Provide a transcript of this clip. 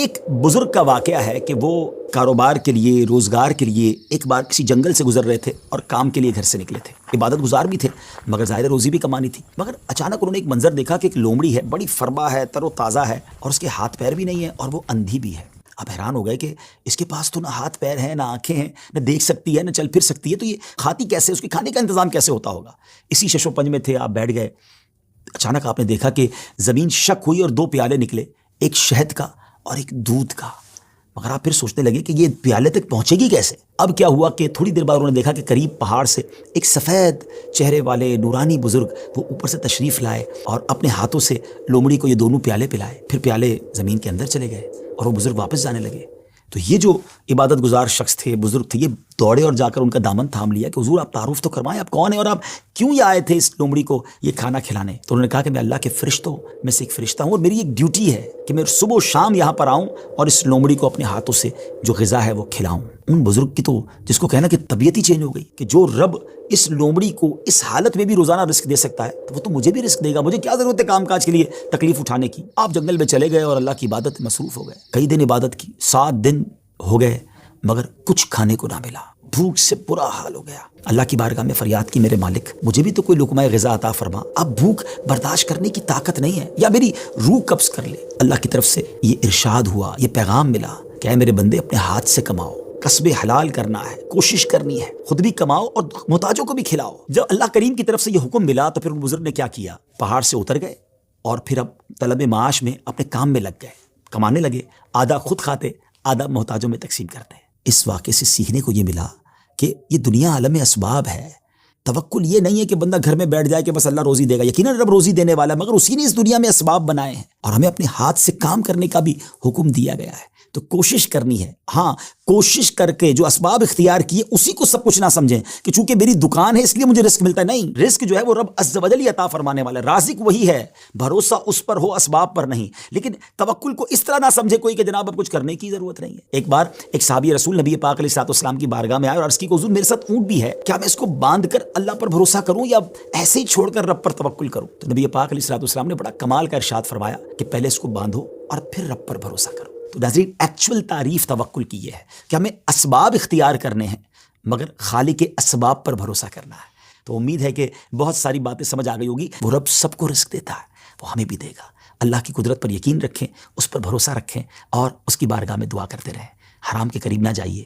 ایک بزرگ کا واقعہ ہے کہ وہ کاروبار کے لیے، روزگار کے لیے ایک بار کسی جنگل سے گزر رہے تھے اور کام کے لیے گھر سے نکلے تھے. عبادت گزار بھی تھے مگر ظاہر روزی بھی کمانی تھی. مگر اچانک انہوں نے ایک منظر دیکھا کہ ایک لومڑی ہے، بڑی فربا ہے، تر و تازہ ہے، اور اس کے ہاتھ پیر بھی نہیں ہے اور وہ اندھی بھی ہے. اب حیران ہو گئے کہ اس کے پاس تو نہ ہاتھ پیر ہیں، نہ آنکھیں ہیں، نہ دیکھ سکتی ہے، نہ چل پھر سکتی ہے، تو یہ کھاتی کیسے؟ اس کے کھانے کا انتظام کیسے ہوتا ہوگا؟ اسی شش و پنج میں تھے، آپ بیٹھ گئے. اچانک آپ نے دیکھا کہ زمین شک ہوئی اور دو پیالے نکلے، ایک شہد کا اور ایک دودھ کا. مگر آپ پھر سوچنے لگے کہ یہ پیالے تک پہنچے گی کیسے؟ اب کیا ہوا کہ تھوڑی دیر بعد انہوں نے دیکھا کہ قریب پہاڑ سے ایک سفید چہرے والے نورانی بزرگ وہ اوپر سے تشریف لائے اور اپنے ہاتھوں سے لومڑی کو یہ دونوں پیالے پلائے. پھر پیالے زمین کے اندر چلے گئے اور وہ بزرگ واپس جانے لگے. تو یہ جو عبادت گزار شخص تھے، بزرگ تھے، یہ دوڑے اور جا کر ان کا دامن تھام لیا کہ حضور آپ تعارف تو کروائیں، آپ کون ہیں اور آپ کیوں یہ آئے تھے اس لومڑی کو یہ کھانا کھلانے؟ تو انہوں نے کہا کہ میں اللہ کے فرشتوں میں سے ایک فرشتہ ہوں اور میری ایک ڈیوٹی ہے کہ میں صبح و شام یہاں پر آؤں اور اس لومڑی کو اپنے ہاتھوں سے جو غذا ہے وہ کھلاؤں. ان بزرگ کی تو جس کو کہنا کہ طبیعت ہی چینج ہو گئی کہ جو رب اس لومڑی کو اس حالت میں بھی روزانہ رزق دے سکتا ہے تو وہ تو مجھے بھی رزق دے گا. مجھے کیا ضرورت ہے کام کاج کے لیے تکلیف اٹھانے کی؟ آپ جنگل میں چلے گئے اور اللہ کی عبادت میں مصروف ہو گئے. کئی دن عبادت کی، 7 دن ہو گئے مگر کچھ کھانے کو نہ ملا. بھوک سے برا حال ہو گیا. اللہ کی بارگاہ میں فریاد کی، میرے مالک مجھے بھی تو کوئی لقمہ غذا عطا فرما. اب بھوک برداشت کرنے کی طاقت نہیں ہے، یا میری روح قبض کر لے. اللہ کی طرف سے یہ ارشاد ہوا، یہ پیغام ملا کہ اے میرے بندے اپنے ہاتھ سے کماؤ، کسب حلال کرنا ہے، کوشش کرنی ہے، خود بھی کماؤ اور محتاجوں کو بھی کھلاؤ. جب اللہ کریم کی طرف سے یہ حکم ملا تو پھر ان بزرگ نے کیا کیا؟ پہاڑ سے اتر گئے اور پھر اب طلب معاش میں اپنے کام میں لگ گئے، کمانے لگے. آدھا خود کھاتے، آدھا محتاجوں میں تقسیم کرتے. اس واقعے سے سیکھنے کو یہ ملا کہ یہ دنیا عالم اسباب ہے. توکل یہ نہیں ہے کہ بندہ گھر میں بیٹھ جائے کہ بس اللہ روزی دے گا. یقیناً رب روزی دینے والا ہے، مگر اسی نے اس دنیا میں اسباب بنائے ہیں اور ہمیں اپنے ہاتھ سے کام کرنے کا بھی حکم دیا گیا ہے. تو کوشش کرنی ہے. ہاں، کوشش کر کے جو اسباب اختیار کیے اسی کو سب کچھ نہ سمجھیں کہ چونکہ میری دکان ہے اس لیے مجھے رزق ملتا ہے. نہیں، رزق جو ہے وہ رب عز و جل عطا فرمانے والا ہے. رازق وہی ہے، بھروسہ اس پر ہو، اسباب پر نہیں. لیکن توکل کو اس طرح نہ سمجھے کوئی کہ جناب اب کچھ کرنے کی ضرورت نہیں ہے. ایک بار ایک صحابی رسول نبی پاک علیہ الصلوۃ والسلام کی بارگاہ میں آئے اور عرض کی کہ حضور میرے ساتھ اونٹ بھی ہے، کیا میں اس کو باندھ کر اللہ پر بھروسہ کروں یا ایسے ہی چھوڑ کر رب پر توکل کروں؟ تو نبی پاک علیہ الصلوۃ والسلام نے بڑا کمال کا ارشاد فرمایا کہ پہلے اس کو باندھو اور پھر رب پر بھروسہ کرو. تو ناظرین، ایکچول تعریف توکل کی یہ ہے کہ ہمیں اسباب اختیار کرنے ہیں مگر خالق کے اسباب پر بھروسہ کرنا ہے. تو امید ہے کہ بہت ساری باتیں سمجھ آ گئی ہوگی. وہ رب سب کو رزق دیتا ہے، وہ ہمیں بھی دے گا. اللہ کی قدرت پر یقین رکھیں، اس پر بھروسہ رکھیں اور اس کی بارگاہ میں دعا کرتے رہیں. حرام کے قریب نہ جائیے.